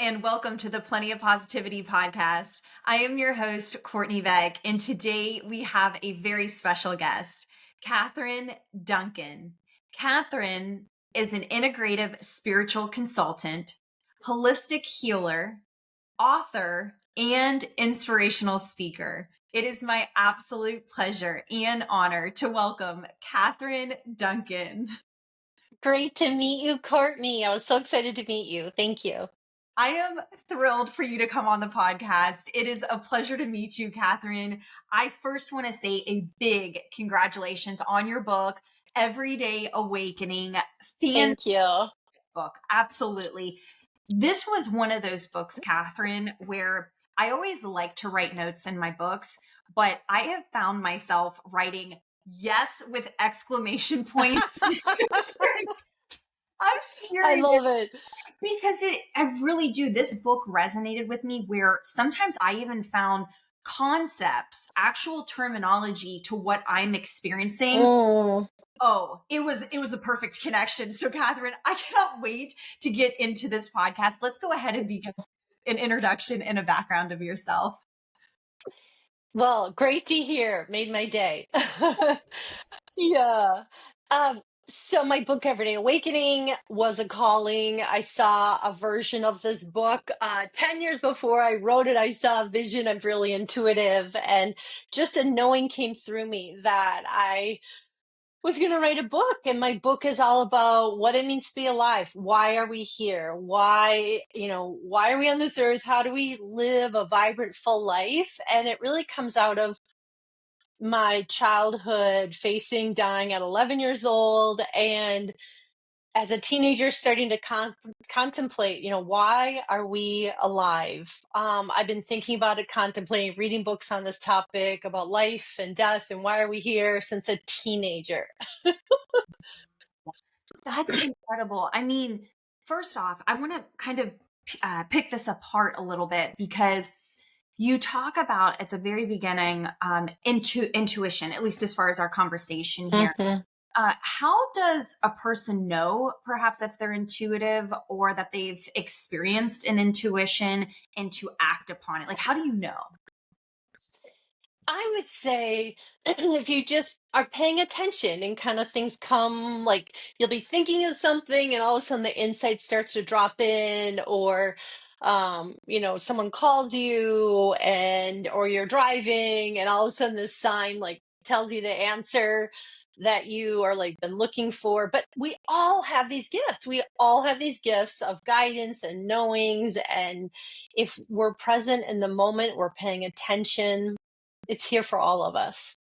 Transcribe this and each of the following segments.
and welcome to the Plenty of Positivity podcast. I am your host, Courtney Beck, and today we have a very special guest, Catherine Duncan. Catherine is an integrative spiritual consultant, holistic healer, author, and inspirational speaker. It is my absolute pleasure and honor to welcome Catherine Duncan. Great to meet you, Courtney. I was so excited to meet you. Thank you. I am thrilled for you to come on the podcast. It is a pleasure to meet you, Catherine. I first want to say a big congratulations on your book, Everyday Awakening. Thank you. Book. Absolutely. This was one of those books, Catherine, where I always like to write notes in my books, but I have found myself writing yes with exclamation points. I'm serious. I love it. Because I really do. This book resonated with me where sometimes I even found concepts, actual terminology to what I'm experiencing. Oh, it was the perfect connection. So Catherine, I cannot wait to get into this podcast. Let's go ahead and begin an introduction and a background of yourself. Well, great to hear. Made my day. Yeah. So my book, Everyday Awakening, was a calling. I saw a version of this book 10 years before I wrote it. I saw a vision of really intuitive, and just a knowing came through me that I was going to write a book. And my book is all about what it means to be alive. Why are we here? Why are we on this earth? How do we live a vibrant, full life? And it really comes out of my childhood, facing dying at 11 years old, and as a teenager starting to contemplate, why are we alive? I've been thinking about it, contemplating, reading books on this topic about life and death and why are we here since a teenager. That's incredible. I mean, first off, I want to kind of pick this apart a little bit because you talk about at the very beginning intuition, at least as far as our conversation here. Mm-hmm. How does a person know perhaps if they're intuitive or that they've experienced an intuition and to act upon it? Like, how do you know? I would say if you just are paying attention and kind of things come, like you'll be thinking of something and all of a sudden the insight starts to drop in, or someone calls you or you're driving and all of a sudden this sign like tells you the answer that you are like been looking for. But we all have these gifts. We all have these gifts of guidance and knowings. And if we're present in the moment, we're paying attention, it's here for all of us.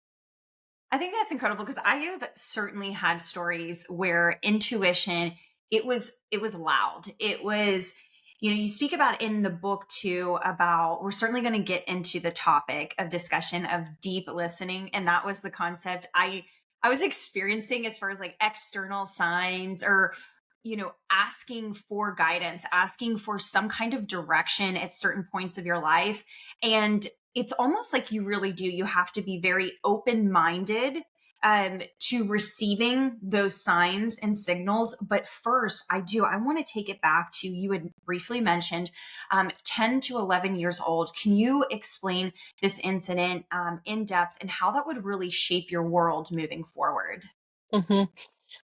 I think that's incredible because I have certainly had stories where intuition, it was loud. It was, you speak about in the book too about, we're certainly going to get into the topic of discussion of deep listening. And that was the concept I was experiencing as far as like external signs or, asking for guidance, asking for some kind of direction at certain points of your life. And it's almost like you really do. You have to be very open-minded to receiving those signs and signals. But first, I want to take it back to, you had briefly mentioned 10 to 11 years old. Can you explain this incident in depth and how that would really shape your world moving forward? Mm-hmm.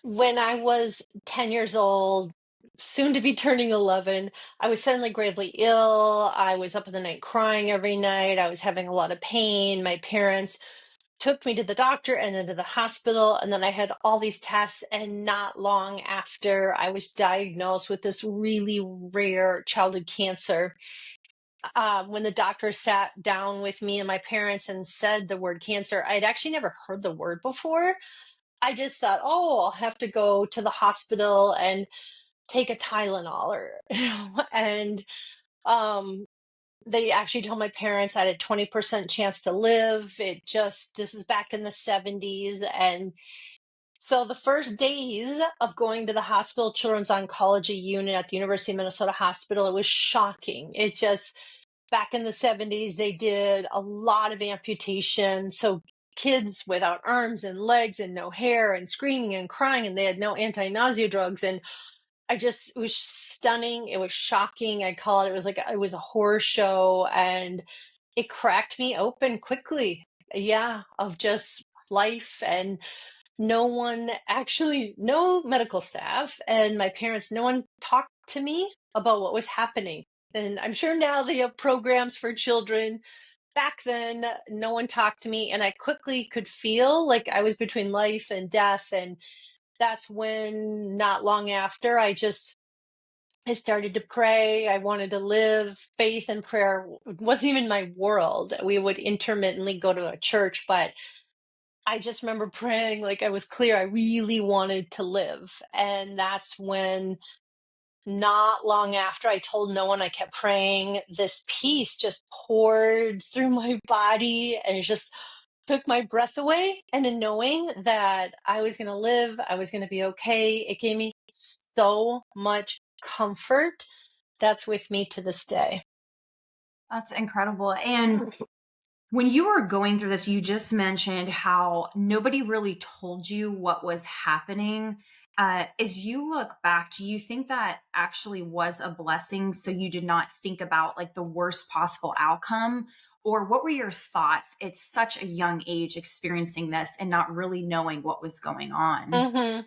When I was 10 years old, soon to be turning 11, I was suddenly gravely ill. I was up in the night crying every night. I was having a lot of pain. My parents took me to the doctor and then to the hospital. And then I had all these tests. And not long after, I was diagnosed with this really rare childhood cancer. When the doctor sat down with me and my parents and said the word cancer, I'd actually never heard the word before. I just thought, oh, I'll have to go to the hospital and take a Tylenol and they actually told my parents I had a 20% chance to live. This is back in the 70s. And so the first days of going to the hospital, Children's Oncology Unit at the University of Minnesota Hospital, it was shocking. Back in the 70s, they did a lot of amputation. So kids without arms and legs and no hair and screaming and crying, and they had no anti-nausea drugs. And it was stunning. It was shocking. I call it, it was a horror show, and it cracked me open quickly. Yeah, of just life. And no one actually, no medical staff and my parents, no one talked to me about what was happening. And I'm sure now they have programs for children. Back then, no one talked to me, and I quickly could feel like I was between life and death. And that's when, not long after, I started to pray. I wanted to live. Faith and prayer wasn't even my world. We would intermittently go to a church, but I just remember praying like I was clear. I really wanted to live. And that's when, not long after, I told no one, I kept praying. This peace just poured through my body, and it just took my breath away. And in knowing that I was going to live, I was going to be okay, it gave me so much comfort that's with me to this day. That's incredible. And when you were going through this, you just mentioned how nobody really told you what was happening. As you look back, do you think that actually was a blessing? So you did not think about like the worst possible outcome? Or what were your thoughts at such a young age experiencing this and not really knowing what was going on? Hmm.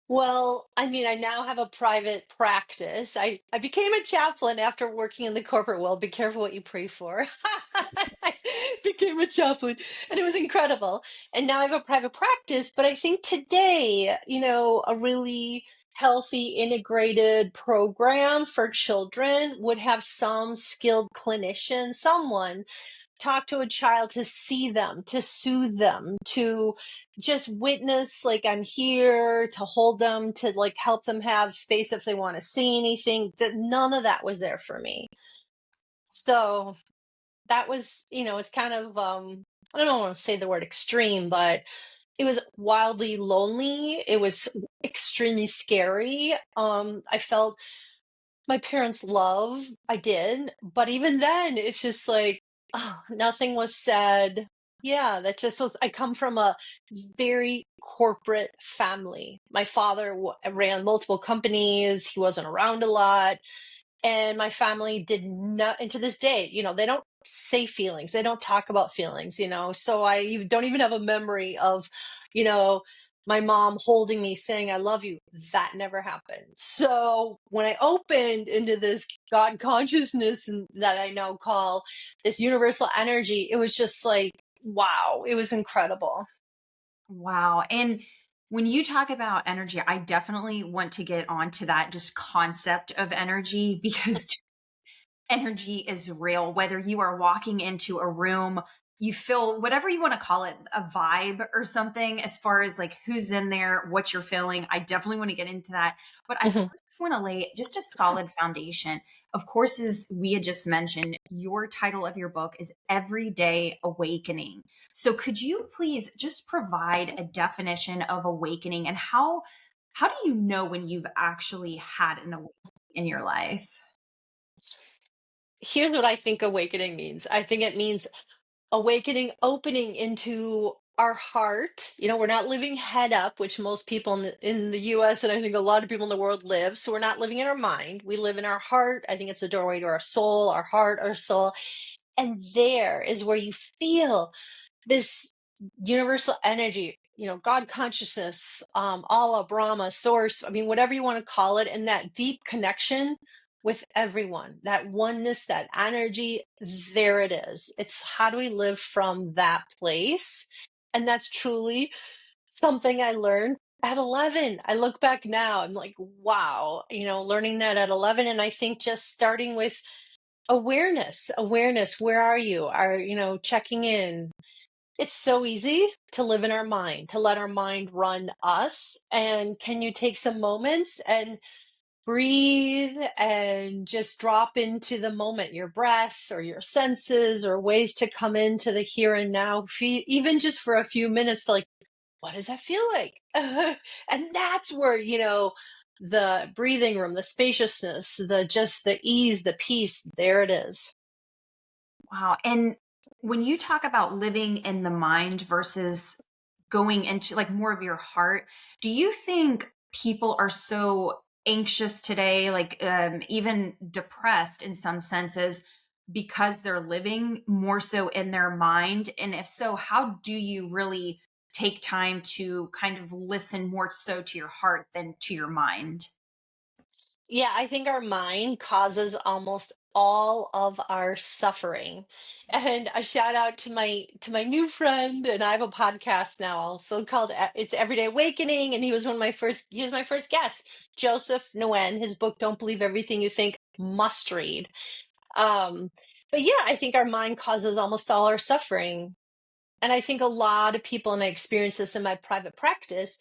Well, I mean, I now have a private practice. I became a chaplain after working in the corporate world. Be careful what you pray for. I became a chaplain, and it was incredible. And now I have a private practice. But I think today, a really healthy, integrated program for children would have some skilled clinician, someone talk to a child, to see them, to soothe them, to just witness, like, I'm here to hold them, to like help them have space if they want to say anything. That none of that was there for me. So that was, it's kind of I don't want to say the word extreme, but it was wildly lonely. It was extremely scary. I felt my parents' love. I did. But even then, it's just like, oh, nothing was said. Yeah, that just was. I come from a very corporate family. My father ran multiple companies. He wasn't around a lot. And my family did not, and to this day, they don't say feelings. They don't talk about feelings, So don't even have a memory of, you know, my mom holding me saying, I love you. That never happened. So when I opened into this God consciousness, and that I now call this universal energy, it was just like, wow, it was incredible. Wow. And when you talk about energy, I definitely want to get onto that just concept of energy because energy is real. Whether you are walking into a room, you feel whatever you want to call it, a vibe or something, as far as like who's in there, what you're feeling. I definitely want to get into that. But I Mhm. first want to lay just a solid foundation. Of course, as we had just mentioned, your title of your book is Everyday Awakening. So could you please just provide a definition of awakening and how do you know when you've actually had an awakening in your life? Here's what I think awakening means. I think it means awakening, opening into our heart. We're not living head up, which most people in the US, and I think a lot of people in the world live. So we're not living in our mind. We live in our heart. I think it's a doorway to our soul, our heart, our soul. And there is where you feel this universal energy, God consciousness, Allah, Brahma, source, I mean, whatever you want to call it, and that deep connection with everyone, that oneness, that energy, there it is. It's how do we live from that place? And that's truly something I learned at 11. I look back now, I'm like, wow, learning that at 11. And I think just starting with awareness, where are you? Checking in. It's so easy to live in our mind, to let our mind run us. And can you take some moments and breathe and just drop into the moment, your breath or your senses, or ways to come into the here and now, even just for a few minutes, to like, what does that feel like? And that's where, the breathing room, the spaciousness, the ease, the peace, there it is. Wow. And when you talk about living in the mind versus going into like more of your heart, do you think people are so anxious today, like even depressed in some senses, because they're living more so in their mind? And if so, how do you really take time to kind of listen more so to your heart than to your mind? Yeah, I think our mind causes almost all of our suffering. And a shout out to my new friend, and I have a podcast now also called it's Everyday Awakening, and he was my first guest, Joseph Nguyen. His book Don't Believe Everything You Think, must read. Um but yeah, I think our mind causes almost all our suffering. And I think a lot of people, and I experience this in my private practice,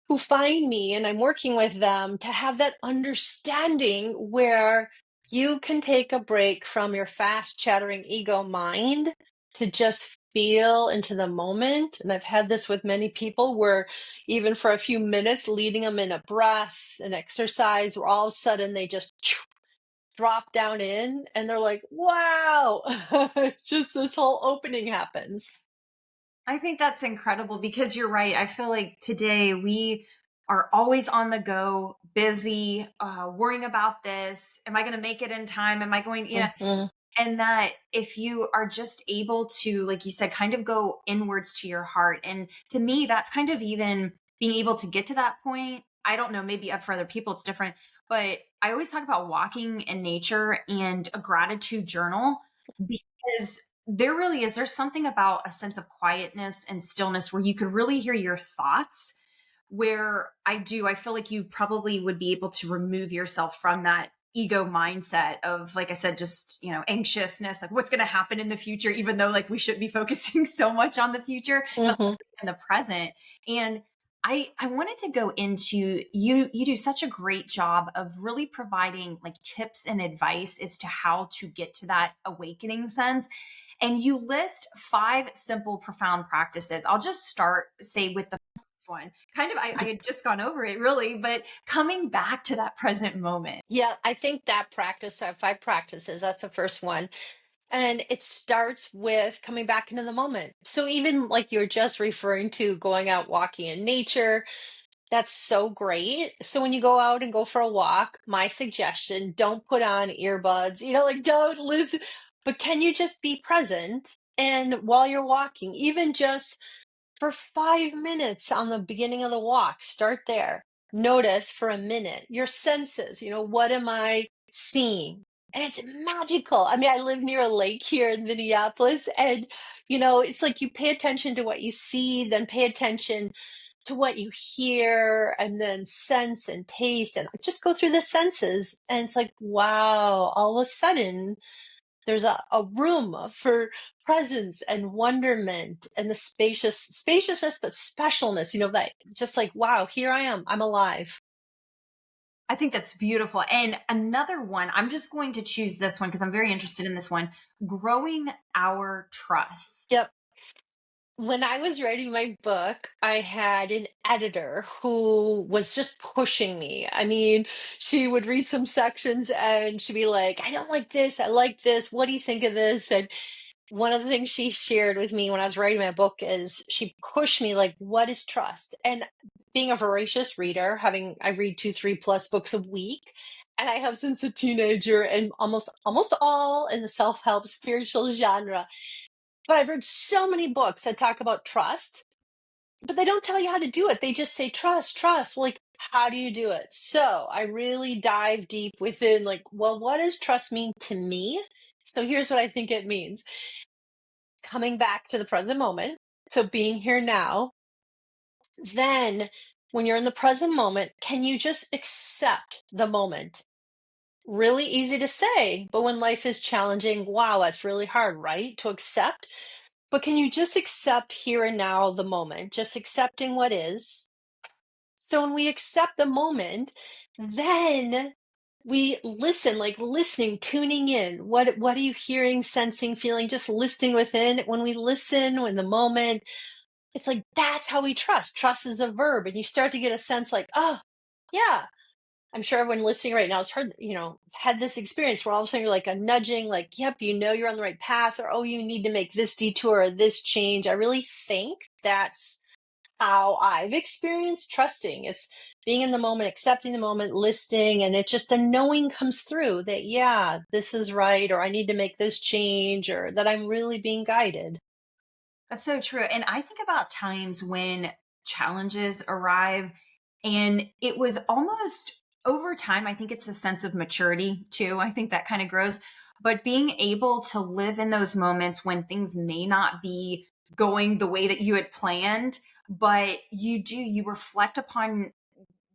who find me and I'm working with them to have that understanding where you can take a break from your fast chattering ego mind to just feel into the moment. And I've had this with many people where even for a few minutes, leading them in a breath, an exercise, where all of a sudden they just drop down in and they're like, wow, just this whole opening happens. I think that's incredible because you're right. I feel like today we are always on the go, busy, worrying about this. Am I going to make it in time? Am I going, Mhm. and that if you are just able to, like you said, kind of go inwards to your heart. And to me, that's kind of even being able to get to that point. I don't know, maybe for other people it's different, but I always talk about walking in nature and a gratitude journal, because there's something about a sense of quietness and stillness where you could really hear your thoughts, where I feel like you probably would be able to remove yourself from that ego mindset of, like I said, just, anxiousness, like what's going to happen in the future, even though like we should be focusing so much on the future, but Mhm. in the present. And I wanted to go into, you do such a great job of really providing like tips and advice as to how to get to that awakening sense. And you list 5 simple, profound practices. I'll just start, say, with the first one. Kind of, I had just gone over it really, but coming back to that present moment. Yeah, I think that practice, I have 5 practices. That's the first one. And it starts with coming back into the moment. So even like you're just referring to going out walking in nature, that's so great. So when you go out and go for a walk, my suggestion, don't put on earbuds, like don't listen, but can you just be present? And while you're walking, even just for 5 minutes on the beginning of the walk, start there. Notice for a minute your senses. What am I seeing? And it's magical. I mean, I live near a lake here in Minneapolis, and it's like you pay attention to what you see, then pay attention to what you hear, and then sense and taste, and just go through the senses. And it's like, wow, all of a sudden there's a room for presence and wonderment and the spaciousness, but specialness, that just like, wow, here I am, I'm alive. I think that's beautiful. And another one, I'm just going to choose this one because I'm very interested in this one, growing our trust. Yep. When I was writing my book, I had an editor who was just pushing me. I mean, she would read some sections and she'd be like, I don't like this. I like this. What do you think of this? And one of the things she shared with me when I was writing my book is she pushed me like, what is trust? And being a voracious reader, I read 2, 3 plus books a week, and I have since a teenager, and almost all in the self-help spiritual genre. But I've read so many books that talk about trust, but they don't tell you how to do it. They just say trust, trust. Well, like, how do you do it? So I really dive deep within, like, well, what does trust mean to me? So here's what I think it means: coming back to the present moment. So being here now. Then, when you're in the present moment, can you just accept the moment? Really easy to say, but when life is challenging, wow, that's really hard, right? To accept. But can you just accept here and now the moment, just accepting what is? So when we accept the moment, then we listen, like listening, tuning in. What are you hearing, sensing, feeling? Just listening within. When we listen, when the moment, it's like that's how we trust. Trust is the verb, and you start to get a sense like, oh, yeah. I'm sure everyone listening right now has heard, had this experience where all of a sudden you're like a nudging, like, yep, you're on the right path, or oh, you need to make this detour or this change. I really think that's how I've experienced trusting. It's being in the moment, accepting the moment, listening, and it just the knowing comes through that, yeah, this is right, or I need to make this change, or that I'm really being guided. That's so true. And I think about times when challenges arrive, and it was almost over time. I think it's a sense of maturity too. I think that kind of grows. But being able to live in those moments when things may not be going the way that you had planned, but you reflect upon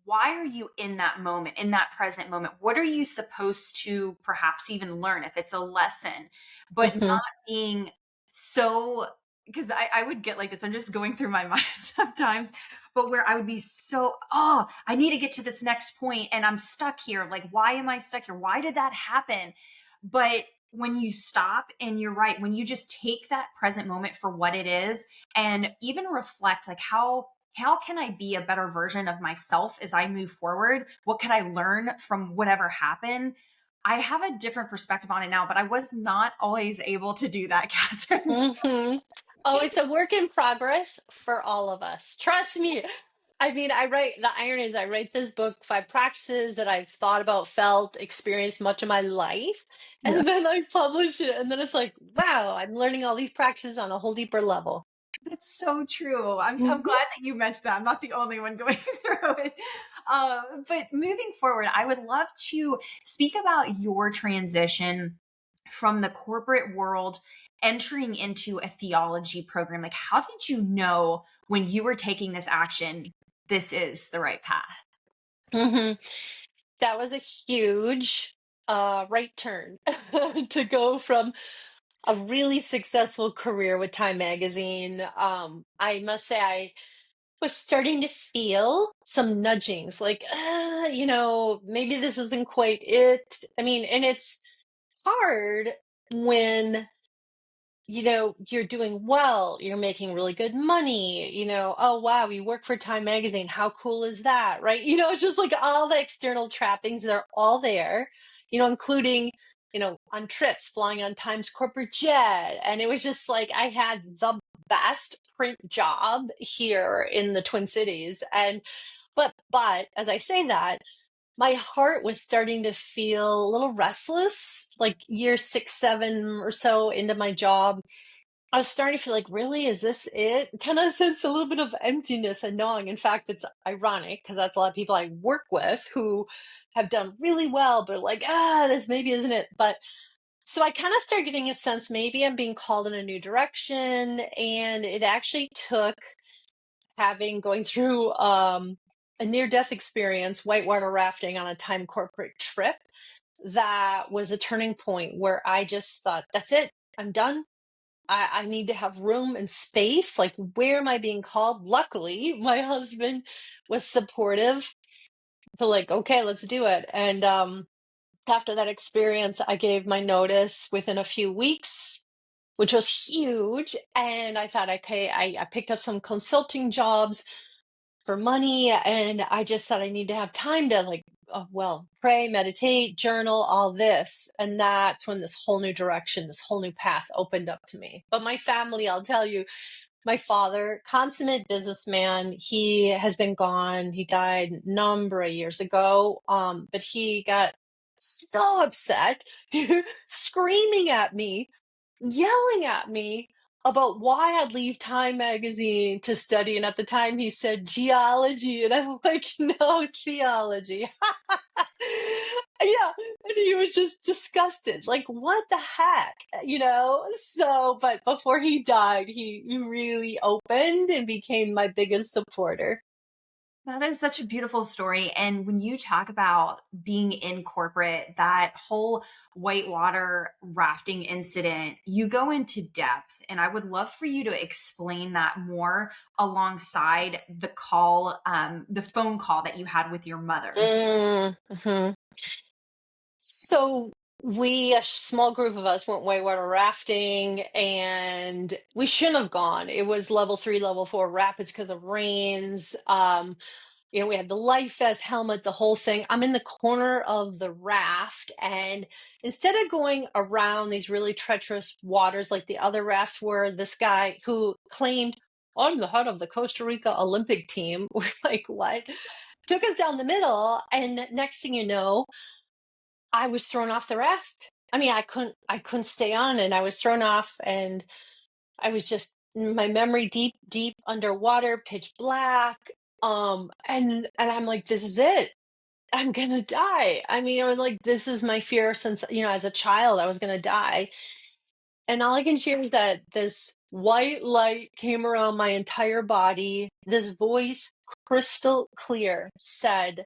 why are you in that moment, in that present moment? What are you supposed to perhaps even learn if it's a lesson, but Hmm. not being so, because I would get like this. I'm just going through my mind sometimes, but where I would be so, oh, I need to get to this next point and I'm stuck here. Like, why am I stuck here? Why did that happen? But when you stop, and you're right, when you just take that present moment for what it is and even reflect, like, how can I be a better version of myself as I move forward? What can I learn from whatever happened? I have a different perspective on it now, but I was not always able to do that, Catherine. Hmm. Oh, it's a work in progress for all of us. Trust me. I mean, the irony is, I write this book, Five Practices that I've thought about, felt, experienced much of my life. Yeah, And then I publish it. And then it's like, wow, I'm learning all these practices on a whole deeper level. that's so true. I'm glad that you mentioned that. I'm not the only one going through it. But moving forward, I would love to speak about your transition from the corporate world entering into a theology program. Like, how did you know when you were taking this action, this is the right path? Hmm. That was a huge right turn to go from a really successful career with Time Magazine. I must say, I was starting to feel some nudgings like, maybe this isn't quite it. I mean, and it's hard when you're doing well, you're making really good money, oh wow, you work for Time Magazine, how cool is that, right? It's just like all the external trappings, they're all there, including, on trips, flying on Time's corporate jet. And it was just like I had the best print job here in the Twin Cities. And but as I say that, my heart was starting to feel a little restless, like year 6, 7 or so into my job. I was starting to feel like, really, is this it? Kind of sense a little bit of emptiness and gnawing. In fact, it's ironic because that's a lot of people I work with who have done really well, but like, this maybe isn't it. But so I kind of started getting a sense maybe I'm being called in a new direction. And it actually took going through a near death experience, whitewater rafting on a time corporate trip, that was a turning point where I just thought, that's it, I'm done. I need to have room and space. Like, where am I being called? Luckily, my husband was supportive to like, okay, let's do it. And after that experience, I gave my notice within a few weeks, which was huge. And I thought, okay, I picked up some consulting jobs for money, and I just thought I need to have time to like, pray, meditate, journal, all this. And that's when this whole new direction, this whole new path opened up to me. But my family, I'll tell you, my father, consummate businessman, he has been gone. He died a number of years ago. But he got so upset, screaming at me, yelling at me about why I'd leave Time Magazine to study. And at the time he said geology. And I'm like, no, theology. Yeah. And he was just disgusted. Like, what the heck? So, but before he died, he really opened and became my biggest supporter. That is such a beautiful story. And when you talk about being in corporate, that whole whitewater rafting incident, you go into depth. And I would love for you to explain that more alongside the phone call that you had with your mother. Mhm. So a small group of us went whitewater rafting, and we shouldn't have gone. It was level 3, level 4 rapids because of rains. We had the life vest, helmet, the whole thing. I'm in the corner of the raft, and instead of going around these really treacherous waters like the other rafts were, this guy who claimed I'm the head of the Costa Rica Olympic team. We're like, what? Took us down the middle, and next thing you know, I was thrown off the raft. I mean, I couldn't stay on, and I was thrown off, and I was just my memory deep underwater, pitch black. And I'm like, this is it. I'm gonna die. I mean, I was like, this is my fear since, as a child, I was gonna die. And all I can share is that this white light came around my entire body. This voice, crystal clear, said,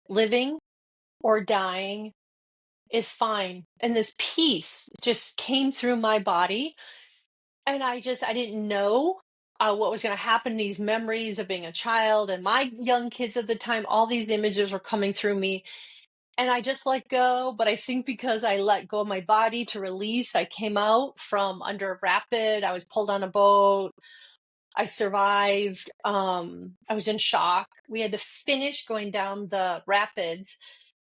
living or dying is fine. And this peace just came through my body. And I didn't know what was going to happen. These memories of being a child and my young kids at the time, all these images were coming through me. And I just let go. But I think because I let go of my body to release, I came out from under a rapid. I was pulled on a boat. I survived. I was in shock. We had to finish going down the rapids.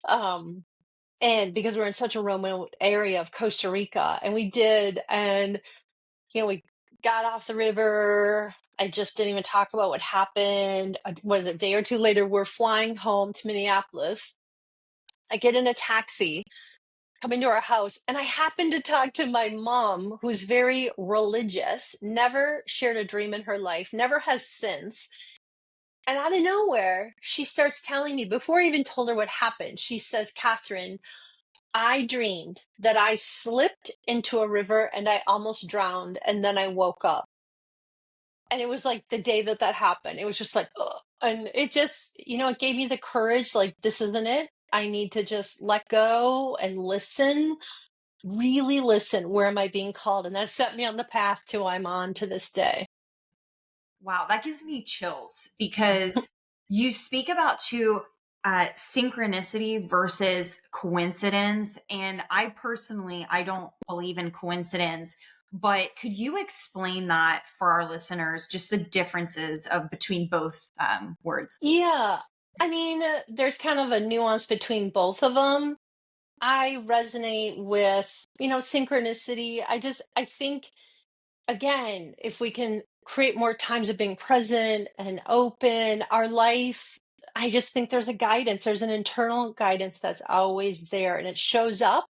And because we're in such a remote area of Costa Rica, and we did. And we got off the river. I just didn't even talk about what happened. Was it a day or two later? We're flying home to Minneapolis. I get in a taxi coming to our house, and I happen to talk to my mom, who's very religious, never shared a dream in her life, never has since. And out of nowhere, she starts telling me, before I even told her what happened, she says, Catherine, I dreamed that I slipped into a river and I almost drowned, and then I woke up. And it was like the day that happened. It was just like, ugh. And it just, it gave me the courage, like, this isn't it. I need to just let go and listen, really listen. Where am I being called? And that set me on the path to I'm on to this day. Wow, that gives me chills because you speak about synchronicity versus coincidence. And I personally, I don't believe in coincidence, but could you explain that for our listeners, just the differences of between both words? Yeah. I mean, there's kind of a nuance between both of them. I resonate with, synchronicity. I think, again, if we can create more times of being present and open, our life, I just think there's a guidance. There's an internal guidance that's always there, and it shows up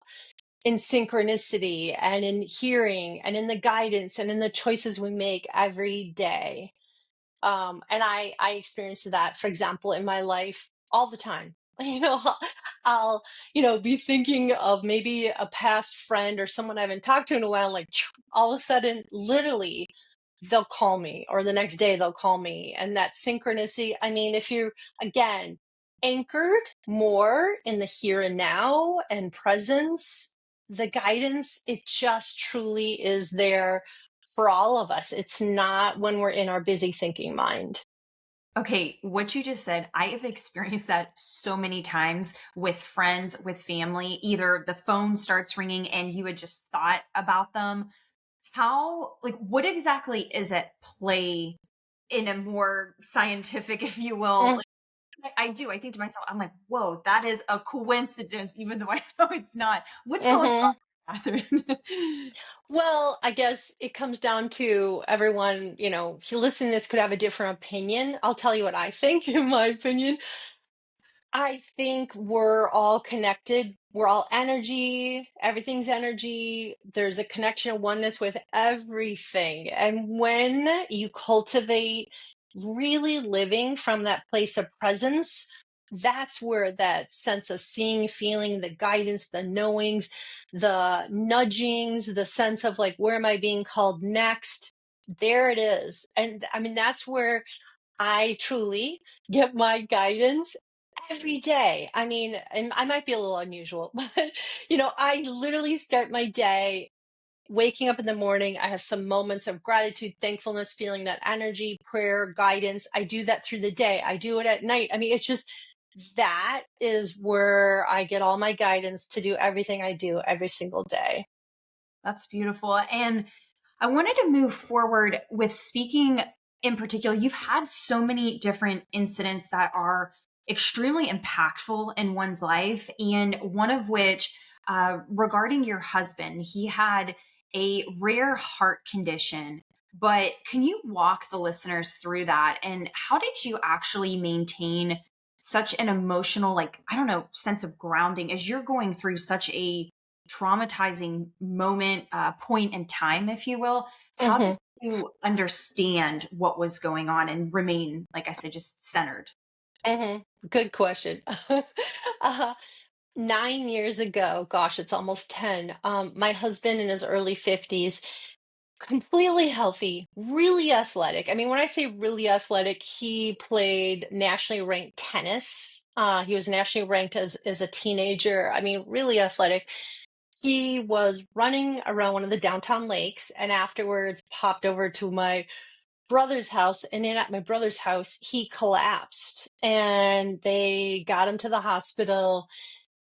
in synchronicity and in hearing and in the guidance and in the choices we make every day. And I experienced that, for example, in my life all the time. I'll be thinking of maybe a past friend or someone I haven't talked to in a while, like all of a sudden, literally, they'll call me, or the next day they'll call me. And that synchronicity, I mean, if you're, again, anchored more in the here and now and presence, the guidance, it just truly is there for all of us. It's not when we're in our busy thinking mind. Okay, what you just said, I have experienced that so many times with friends, with family. Either the phone starts ringing and you had just thought about them. What exactly is at play in a more scientific, if you will? Mm, I do. I think to myself, I'm like, whoa, that is a coincidence, even though I know it's not. What's going mhm. on, Catherine? Well, I guess it comes down to everyone, if you listen to this could have a different opinion. I'll tell you what I think, in my opinion. I think we're all connected. We're all energy. Everything's energy. There's a connection, a oneness with everything. And when you cultivate really living from that place of presence, that's where that sense of seeing, feeling, the guidance, the knowings, the nudgings, the sense of like, where am I being called next? There it is. And I mean, that's where I truly get my guidance every day. I mean, and I might be a little unusual, but I literally start my day waking up in the morning. I have some moments of gratitude, thankfulness, feeling that energy, prayer, guidance. I do that through the day. I do it at night. I mean, it's just that is where I get all my guidance to do everything I do every single day. That's beautiful. And I wanted to move forward with speaking in particular. You've had so many different incidents that are extremely impactful in one's life. And one of which, regarding your husband, he had a rare heart condition, But can you walk the listeners through that? And how did you actually maintain such an emotional, like, I don't know, sense of grounding as you're going through such a traumatizing moment, point in time, if you will? How did Hmm. you understand what was going on and remain, like I said, just centered? Hmm. Good question. uh, 9 years ago, gosh, it's almost 10. My husband in his early 50s, completely healthy, really athletic. I mean, when I say really athletic, he played nationally ranked tennis. He was nationally ranked as a teenager. I mean, really athletic. He was running around one of the downtown lakes and afterwards popped over to my brother's house. And then at my brother's house, he collapsed and they got him to the hospital.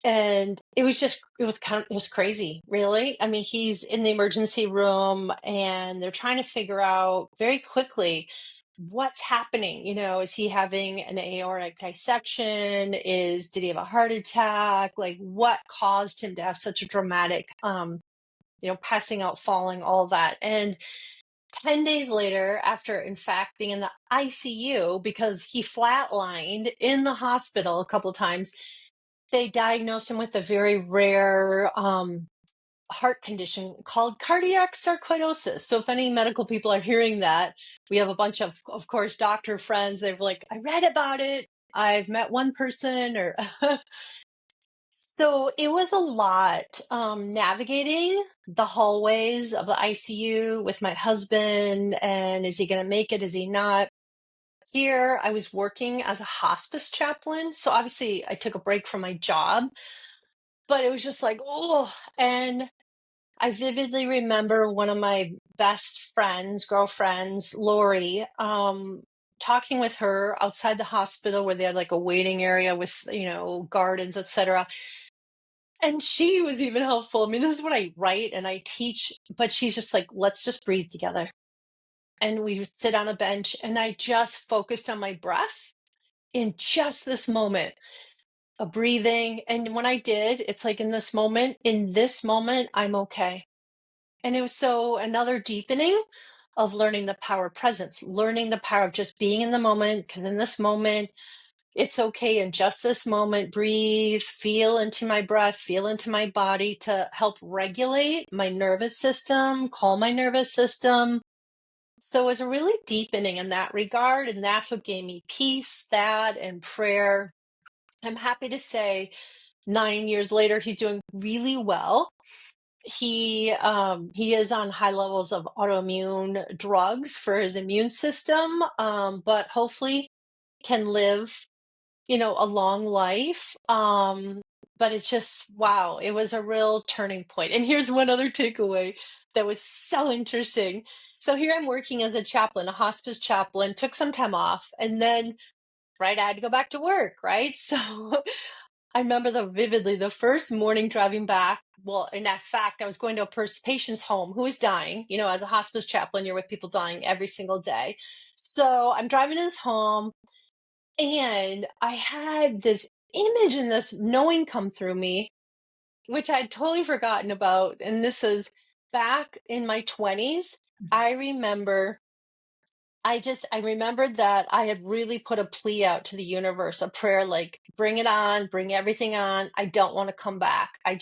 And it was crazy, really. I mean, he's in the emergency room and they're trying to figure out very quickly what's happening. Is he having an aortic dissection? Did he have a heart attack? Like, what caused him to have such a dramatic, passing out, falling, all that. And 10 days later, after in fact being in the ICU because he flatlined in the hospital a couple of times, they diagnosed him with a very rare heart condition called cardiac sarcoidosis. So if any medical people are hearing that, we have a bunch of course, doctor friends. They've like, I read about it. I've met one person or so it was a lot navigating the hallways of the ICU with my husband. And is he going to make it? Is he not? Here, I was working as a hospice chaplain. So obviously, I took a break from my job, but it was just like, oh. And I vividly remember one of my best friends, girlfriends, Lori, talking with her outside the hospital where they had like a waiting area with, gardens, etc. And she was even helpful. I mean, this is what I write and I teach, but she's just like, let's just breathe together. And we would sit on a bench and I just focused on my breath in just this moment of breathing. And when I did, it's like in this moment, I'm okay. And it was so another deepening of learning the power of presence, learning the power of just being in the moment. Because in this moment, it's okay in just this moment, breathe, feel into my breath, feel into my body to help regulate my nervous system, calm my nervous system. So it was a really deepening in that regard. And that's what gave me peace, that and prayer. I'm happy to say 9 years later, he's doing really well. He is on high levels of autoimmune drugs for his immune system, but hopefully can live a long life. But it's just, wow, it was a real turning point. And here's one other takeaway that was so interesting. So here I'm working as a chaplain, a hospice chaplain, took some time off, and then, right, I had to go back to work, right? So I remember vividly the first morning driving back. Well, in that fact, I was going to a patient's home who was dying. As a hospice chaplain, you're with people dying every single day. So I'm driving to his home and I had this image and this knowing come through me, which I'd totally forgotten about. And this is back in my 20s. I remember I remembered that I had really put a plea out to the universe, a prayer like, bring it on, bring everything on. I don't want to come back. I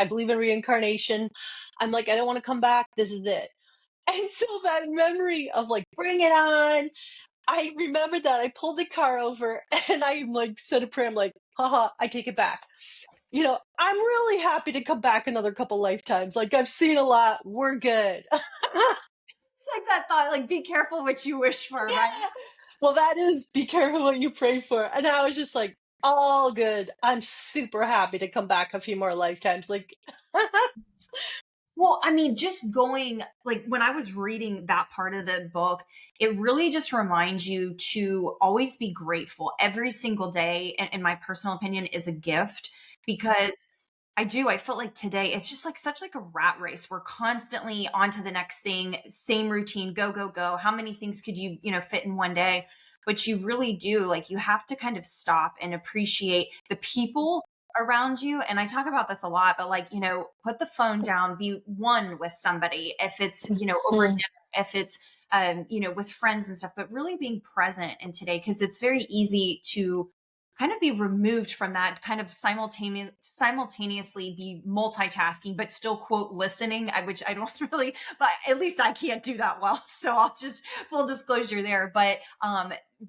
believe in reincarnation. I'm like, I don't want to come back. This is it. And so that memory of like, bring it on, I remembered that. I pulled the car over and I like said a prayer. I'm like, haha, I take it back. I'm really happy to come back another couple lifetimes. Like, I've seen a lot. We're good. It's like that thought, like, be careful what you wish for, right? Yeah. Well, that is be careful what you pray for. And I was just like, all good. I'm super happy to come back a few more lifetimes. Like, Well, I mean, just going, like, when I was reading that part of the book, it really just reminds you to always be grateful. Every single day, in my personal opinion, is a gift because I felt like today it's just like such like a rat race. We're constantly on to the next thing, same routine, go, go, go. How many things could you fit in one day? But you really do, like, you have to kind of stop and appreciate the people around you. And I talk about this a lot, but like, put the phone down, be one with somebody. If it's, over hmm, dinner, if it's, with friends and stuff, but really being present in today, because it's very easy to kind of be removed from that, kind of simultaneously be multitasking, but still quote listening, which I don't really, but at least I can't do that well. So I'll just full disclosure there. But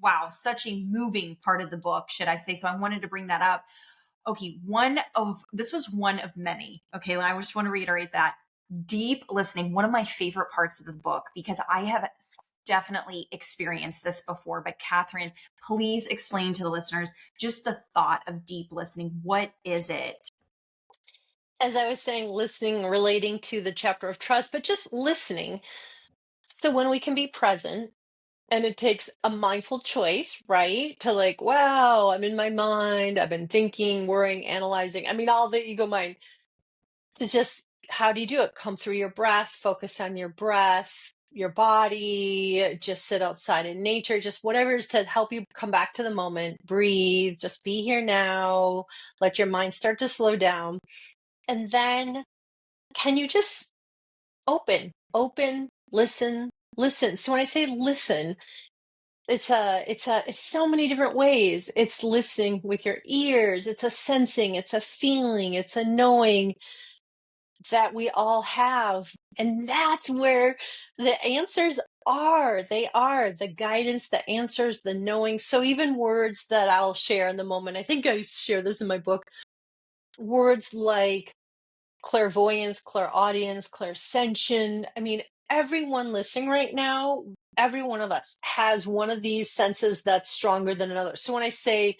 wow, such a moving part of the book, should I say. So I wanted to bring that up. Okay, this was one of many. Okay, I just want to reiterate that. Deep listening, one of my favorite parts of the book, because I have definitely experienced this before. But Catherine, please explain to the listeners just the thought of deep listening. What is it? As I was saying, listening relating to the chapter of trust, but just listening. So when we can be present, and it takes a mindful choice, right? To like, wow, I'm in my mind, I've been thinking, worrying, analyzing. I mean, all the ego mind. To just, how do you do it? Come through your breath, focus on your breath, your body, just sit outside in nature, just whatever is to help you come back to the moment, breathe, just be here now, let your mind start to slow down. And then can you just open, listen. So when I say listen, it's so many different ways. It's listening with your ears, it's a sensing, it's a feeling, it's a knowing that we all have. And that's where the answers are. They are the guidance, the answers, the knowing. So even words that I'll share in the moment, I think I share this in my book, words like clairvoyance, clairaudience, clairsentient. I mean, everyone listening right now, every one of us has one of these senses that's stronger than another. So when I say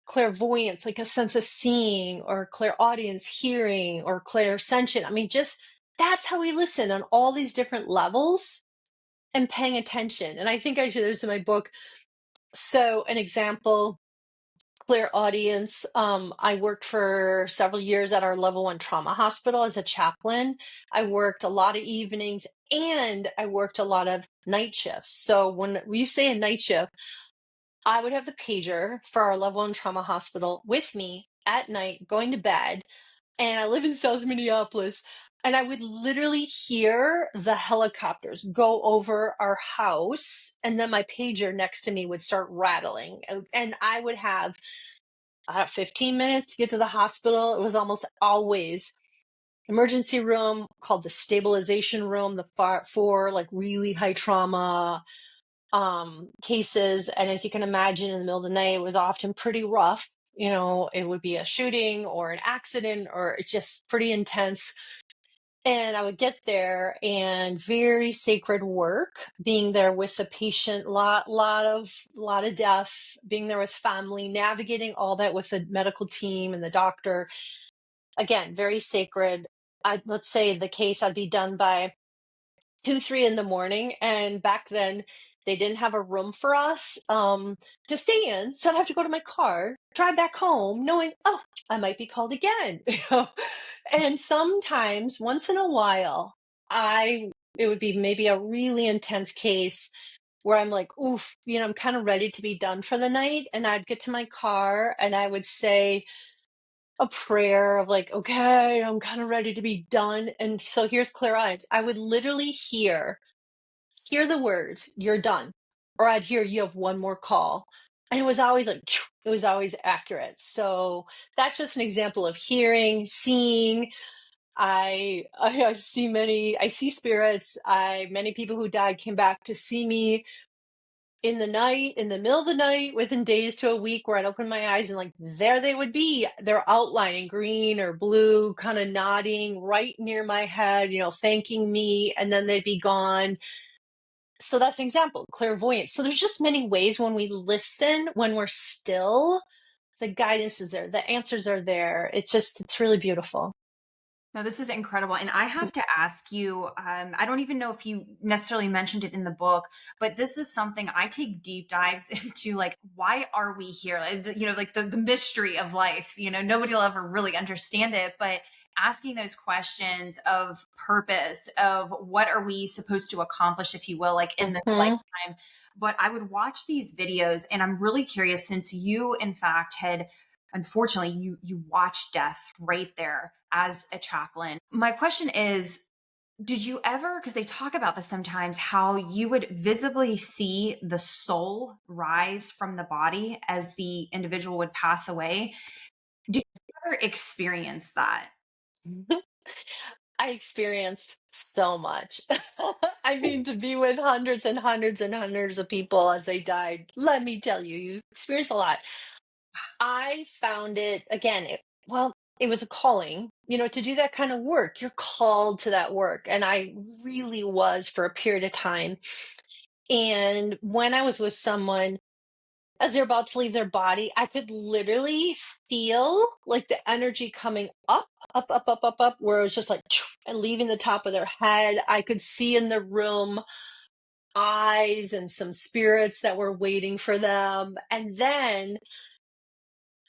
clairvoyance, like a sense of seeing, or clairaudience, hearing, or clairsentient, I mean, just that's how we listen on all these different levels and paying attention. And I think I share this in my book. So an example, clairaudience. I worked for several years at our level 1 trauma hospital as a chaplain. I worked a lot of evenings and I worked a lot of night shifts. So when you say a night shift, I would have the pager for our level 1 trauma hospital with me at night going to bed. And I live in South Minneapolis. And I would literally hear the helicopters go over our house. And then my pager next to me would start rattling. And I would have 15 minutes to get to the hospital. It was almost always emergency room called the stabilization room, for like really high trauma cases. And as you can imagine, in the middle of the night, it was often pretty rough. It would be a shooting or an accident, or it's just pretty intense. And I would get there, and very sacred work, being there with the patient, lot of death, being there with family, navigating all that with the medical team and the doctor. Again, very sacred. Let's say the case, I'd be done by 2, 3 in the morning. And back then they didn't have a room for us to stay in. So I'd have to go to my car, drive back home, knowing, oh, I might be called again. And sometimes, once in a while, it would be maybe a really intense case where I'm like, oof, I'm kind of ready to be done for the night. And I'd get to my car and I would say a prayer of like, okay, I'm kind of ready to be done. And so here's clear eyes. I would literally hear the words, you're done. Or I'd hear, you have one more call. And it was always like, it was always accurate. So that's just an example of hearing, seeing. I see spirits. Many people who died came back to see me in the night, in the middle of the night, within days to a week, where I'd open my eyes and like there they would be. They're outlining green or blue, kind of nodding right near my head, thanking me, and then they'd be gone. So that's an example, clairvoyance. So there's just many ways when we listen, when we're still, the guidance is there, the answers are there. It's really beautiful. No, this is incredible. And I have to ask you, I don't even know if you necessarily mentioned it in the book, but this is something I take deep dives into, like, why are we here? Like the mystery of life, nobody will ever really understand it, but asking those questions of purpose, of what are we supposed to accomplish, if you will, like in this Mhm. lifetime. But I would watch these videos and I'm really curious, since you in fact had, unfortunately, you watched death right there as a chaplain. My question is, did you ever, because they talk about this sometimes, how you would visibly see the soul rise from the body as the individual would pass away? Did you ever experience that? I experienced so much. I mean, to be with hundreds and hundreds and hundreds of people as they died, let me tell you, you experience a lot. I found it again, well, it was a calling, to do that kind of work. You're called to that work. And I really was for a period of time. And when I was with someone, as they're about to leave their body, I could literally feel like the energy coming up, up, up, up, up, up, where it was just like and leaving the top of their head. I could see in the room eyes and some spirits that were waiting for them. And then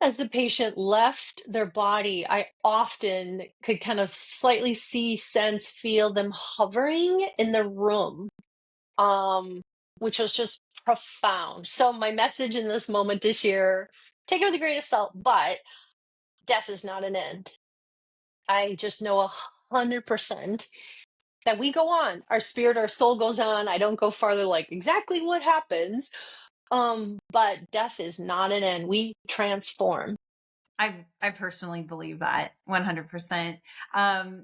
as the patient left their body, I often could kind of slightly see, sense, feel them hovering in the room, um, which was just profound. So my message in this moment to share, take it with a grain of salt, but death is not an end. I just know 100% that we go on. Our spirit, our soul goes on. I don't go farther like exactly what happens. But death is not an end. We transform. I personally believe that 100%.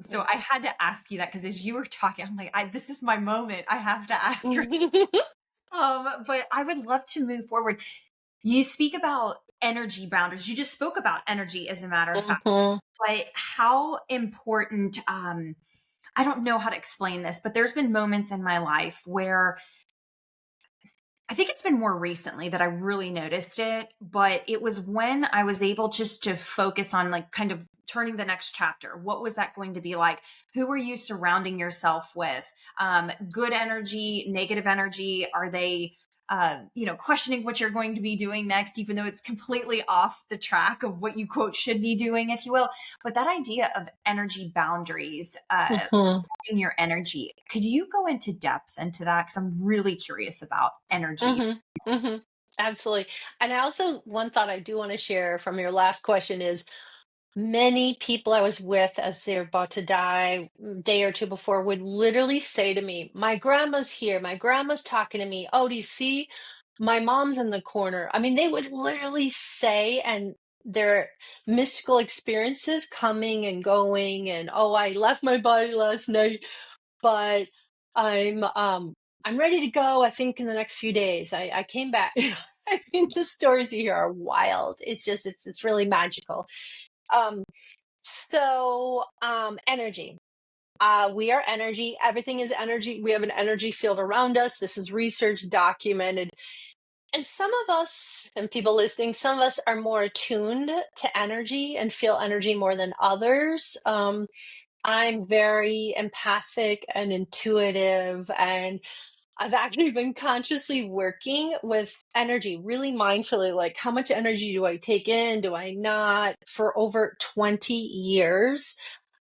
So I had to ask you that because as you were talking, I'm like, this is my moment. I have to ask her. But I would love to move forward. You speak about energy boundaries. You just spoke about energy, as a matter of fact. Mhm. But how important, I don't know how to explain this, but there's been moments in my life where I think it's been more recently that I really noticed it, but it was when I was able just to focus on like kind of turning the next chapter. What was that going to be like? Who are you surrounding yourself with? Good energy, negative energy? Are they, questioning what you're going to be doing next, even though it's completely off the track of what you quote should be doing, if you will? But that idea of energy boundaries, Mhm. your energy. Could you go into depth into that? Because I'm really curious about energy. Mhm. Mhm. Absolutely. And I also one thought I do want to share from your last question is many people I was with as they're about to die, day or two before, would literally say to me, "My grandma's here. My grandma's talking to me. Oh, do you see? My mom's in the corner." I mean, they would literally say, and their mystical experiences coming and going, and oh, I left my body last night, but I'm ready to go. I think in the next few days. I came back. I mean, the stories you hear are wild. It's just it's really magical. Um, energy. We are energy. Everything is energy. We have an energy field around us. This is research documented. And some of us, and people listening, some of us are more attuned to energy and feel energy more than others. I'm very empathic and intuitive, and I've actually been consciously working with energy, really mindfully, like how much energy do I take in? Do I not? For over 20 years,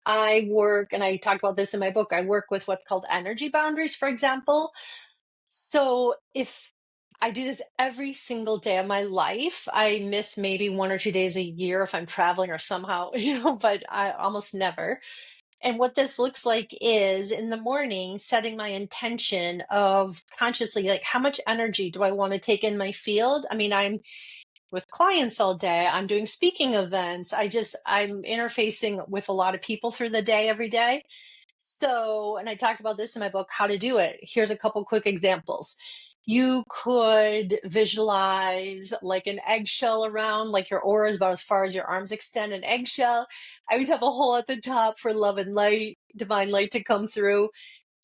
I work, and I talk about this in my book, I work with what's called energy boundaries, for example. So if I do this every single day of my life, I miss maybe 1 or 2 days a year if I'm traveling or somehow, but I almost never. And what this looks like is in the morning, setting my intention of consciously, like, how much energy do I want to take in my field? I mean, I'm with clients all day, I'm doing speaking events. I'm interfacing with a lot of people through the day, every day. So, and I talk about this in my book, How to Do It. Here's a couple quick examples. You could visualize like an eggshell around, like your aura is about as far as your arms extend, an eggshell. I always have a hole at the top for love and light, divine light to come through.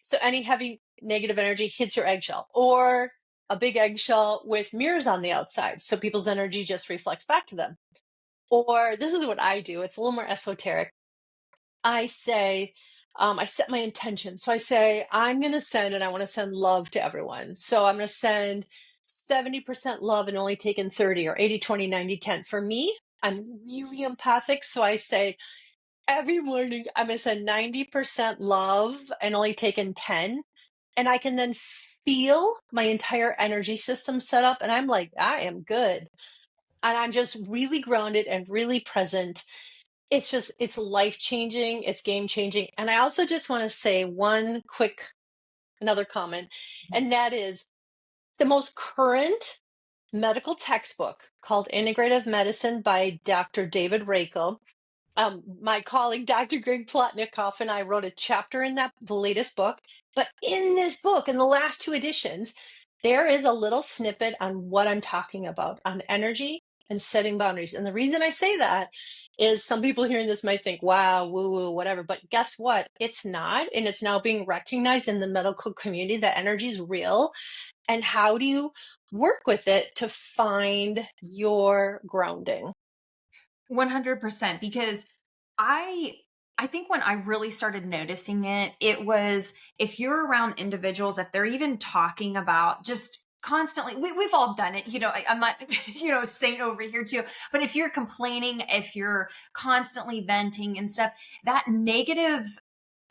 So any heavy negative energy hits your eggshell, or a big eggshell with mirrors on the outside. So people's energy just reflects back to them. Or this is what I do. It's a little more esoteric. I say, I set my intention. So I say, I'm going to send, and I want to send love to everyone. So I'm going to send 70% love and only take in 30, or 80, 20, 90, 10. For me, I'm really empathic. So I say, every morning, I'm going to send 90% love and only take in 10. And I can then feel my entire energy system set up. And I'm like, I am good. And I'm just really grounded and really present. it's life changing, it's game changing. And I also just want to say another comment, and that is the most current medical textbook called Integrative Medicine by Dr. David Rakel. My colleague, Dr. Greg Plotnikoff, and I wrote a chapter in the latest book. But in this book, in the last two editions, there is a little snippet on what I'm talking about on energy and setting boundaries. And the reason I say that is some people hearing this might think, wow, woo woo, whatever. But guess what? It's not. And it's now being recognized in the medical community that energy is real. And how do you work with it to find your grounding? 100%, because I I think when I really started noticing it, it was if you're around individuals, if they're even talking about just constantly, we've all done it, I'm not, saint over here too, but if you're complaining, if you're constantly venting and stuff, that negative,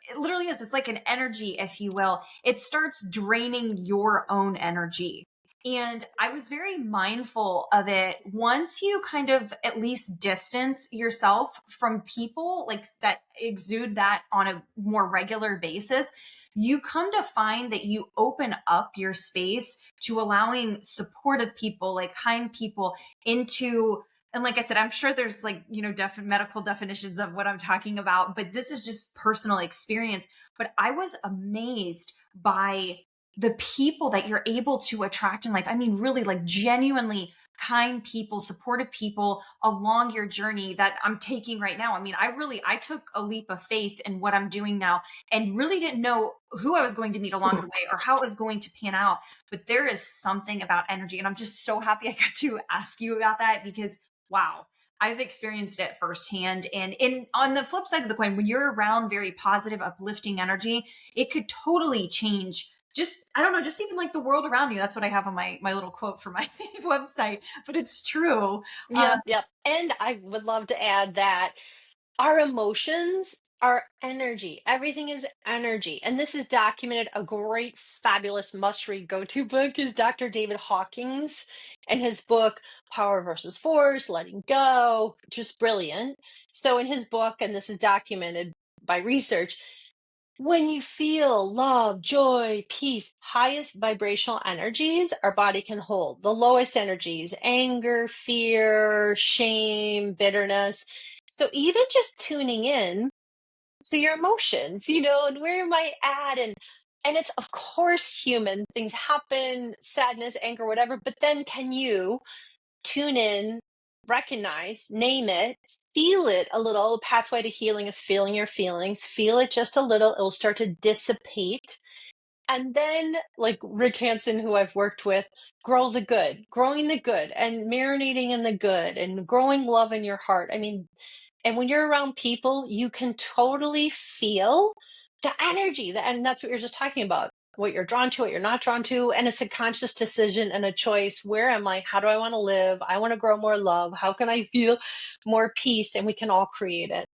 it literally is, it's like an energy, if you will, it starts draining your own energy. And I was very mindful of it once you kind of at least distance yourself from people like that exude that on a more regular basis. You come to find that you open up your space to allowing supportive people, like kind people, into, and like I said, I'm sure there's like, medical definitions of what I'm talking about, but this is just personal experience. But I was amazed by the people that you're able to attract in life. I mean, really, like genuinely kind people, supportive people along your journey that I'm taking right now. I mean, I took a leap of faith in what I'm doing now and really didn't know who I was going to meet along the way or how it was going to pan out. But there is something about energy. And I'm just so happy I got to ask you about that because wow, I've experienced it firsthand. And on the flip side of the coin, when you're around very positive, uplifting energy, it could totally change just, I don't know, just even like the world around you. That's what I have on my little quote for my website, but it's true. Yep, yep. And I would love to add that our emotions are energy. Everything is energy. And this is documented. A great, fabulous must read go to book is Dr. David Hawkins and his book, Power versus Force, Letting Go, just brilliant. So, in his book, and this is documented by research, when you feel love, joy, peace, highest vibrational energies our body can hold. The lowest energies, anger, fear, shame, bitterness. So even just tuning in to your emotions, and where am I at? And it's of course human. Things happen, sadness, anger, whatever. But then can you tune in, recognize, name it, feel it a little? Pathway to healing is feeling your feelings. Feel it just a little, it'll start to dissipate. And then, like Rick Hansen, who I've worked with, grow the good, growing the good and marinating in the good and growing love in your heart. I mean, and when you're around people, you can totally feel the energy. And that's what you're just talking about, what you're drawn to, what you're not drawn to. And it's a conscious decision and a choice. Where am I? How do I want to live? I want to grow more love. How can I feel more peace? And we can all create it.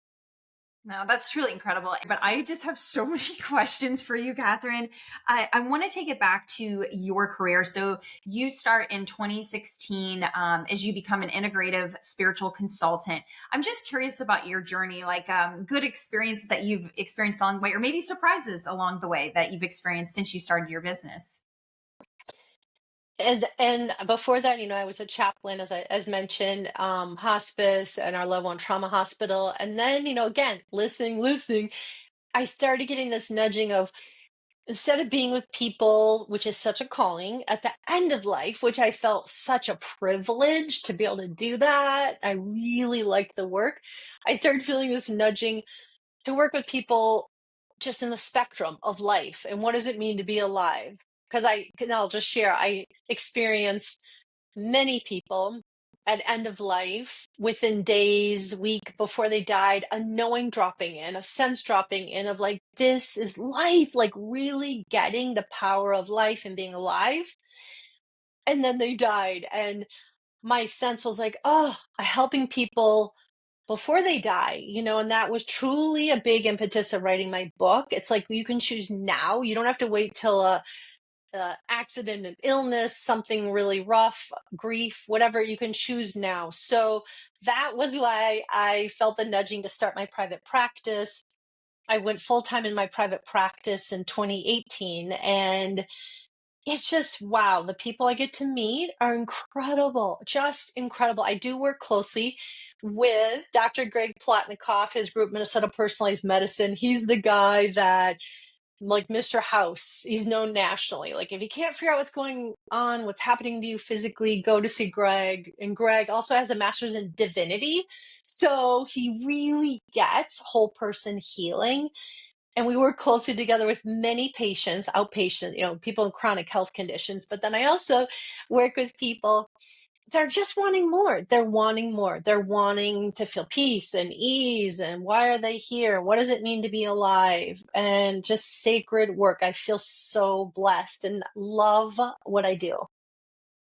No, that's truly incredible. But I just have so many questions for you, Catherine. I want to take it back to your career. So you start in 2016 as you become an integrative spiritual consultant. I'm just curious about your journey, like good experiences that you've experienced along the way, or maybe surprises along the way that you've experienced since you started your business. And before that, I was a chaplain, as mentioned, hospice and our level one trauma hospital. And then, again, listening, I started getting this nudging of, instead of being with people, which is such a calling at the end of life, which I felt such a privilege to be able to do that. I really liked the work. I started feeling this nudging to work with people just in the spectrum of life. And what does it mean to be alive? Because I'll just share, I experienced many people at end of life, within days, week before they died, a knowing dropping in, a sense dropping in of like, this is life, like really getting the power of life and being alive. And then they died. And my sense was like, oh, helping people before they die, and that was truly a big impetus of writing my book. It's like, you can choose now. You don't have to wait till accident and illness, something really rough, grief, whatever, you can choose now. So that was why I felt the nudging to start my private practice. I went full time in my private practice in 2018, and it's just wow. The people I get to meet are incredible, just incredible. I do work closely with Dr. Greg Plotnikoff, his group Minnesota Personalized Medicine. He's the guy that, like Mr. House, he's known nationally. Like, if you can't figure out what's going on, what's happening to you physically, go to see Greg. And Greg also has a master's in divinity. So he really gets whole person healing. And we work closely together with many patients, outpatient, people in chronic health conditions. But then I also work with people, they're just wanting more. They're wanting more. They're wanting to feel peace and ease. And why are they here? What does it mean to be alive? And just sacred work. I feel so blessed and love what I do.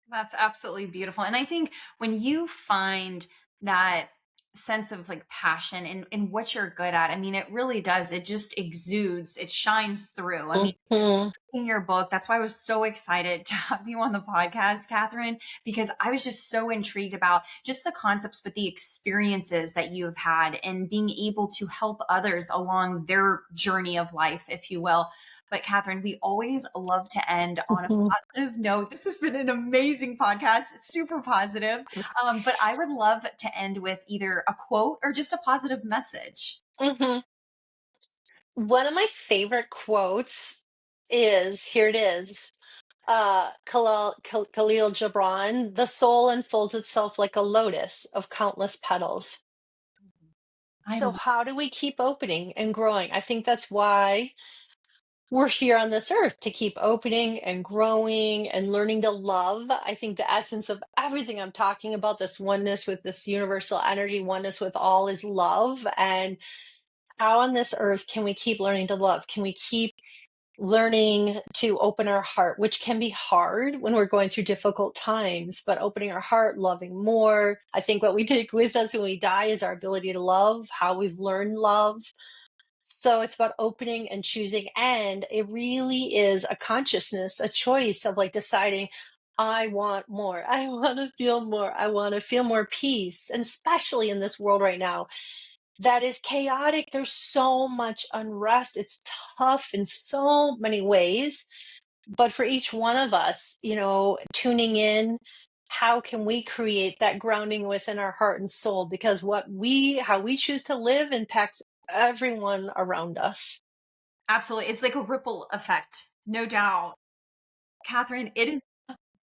That's absolutely beautiful. And I think when you find that sense of like passion in what you're good at, I mean, it really does. It just exudes, it shines through. I mean, Mhm. in your book, that's why I was so excited to have you on the podcast, Catherine, because I was just so intrigued about just the concepts, but the experiences that you have had and being able to help others along their journey of life, if you will. But Catherine, we always love to end on a Mhm. positive note. This has been an amazing podcast, super positive. But I would love to end with either a quote or just a positive message. Mhm. One of my favorite quotes is, here it is, Khalil Gibran: "The soul unfolds itself like a lotus of countless petals." I So love how do we keep opening and growing? I think that's why we're here on this earth, to keep opening and growing and learning to love. I think the essence of everything I'm talking about, this oneness with this universal energy, oneness with all, is love. And how on this earth can we keep learning to love? Can we keep learning to open our heart, which can be hard when we're going through difficult times, but opening our heart, loving more. I think what we take with us when we die is our ability to love, how we've learned love. So it's about opening and choosing. And it really is a consciousness, a choice of like deciding, I want more. I want to feel more. I want to feel more peace. And especially in this world right now that is chaotic, there's so much unrest. It's tough in so many ways. But for each one of us, tuning in, how can we create that grounding within our heart and soul? Because how we choose to live impacts everyone around us. absolutely. It's like a ripple effect, no doubt. Catherine, it is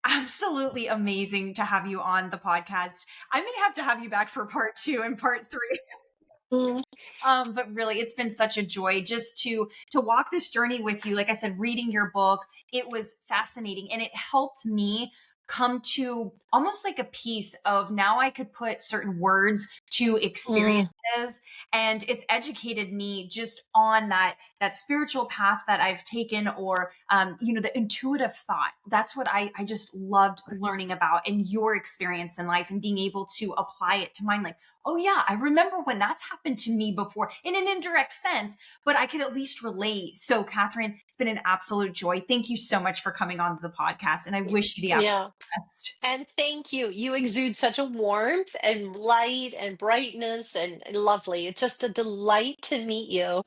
absolutely amazing to have you on the podcast. I may have to have you back for part two and part three. Mm. But really, it's been such a joy just to walk this journey with you. Like I said, reading your book, it was fascinating, and it helped me come to almost like a piece of now I could put certain words to Mm. experiences, and it's educated me just on that spiritual path that I've taken, or the intuitive thought. That's what I just loved learning about, and your experience in life and being able to apply it to mine. Like, oh yeah, I remember when that's happened to me before in an indirect sense, but I could at least relate. So Catherine, it's been an absolute joy. Thank you so much for coming on to the podcast, and I wish you the absolute Yeah. best. And thank you. You exude such a warmth and light and brightness and lovely. It's just a delight to meet you.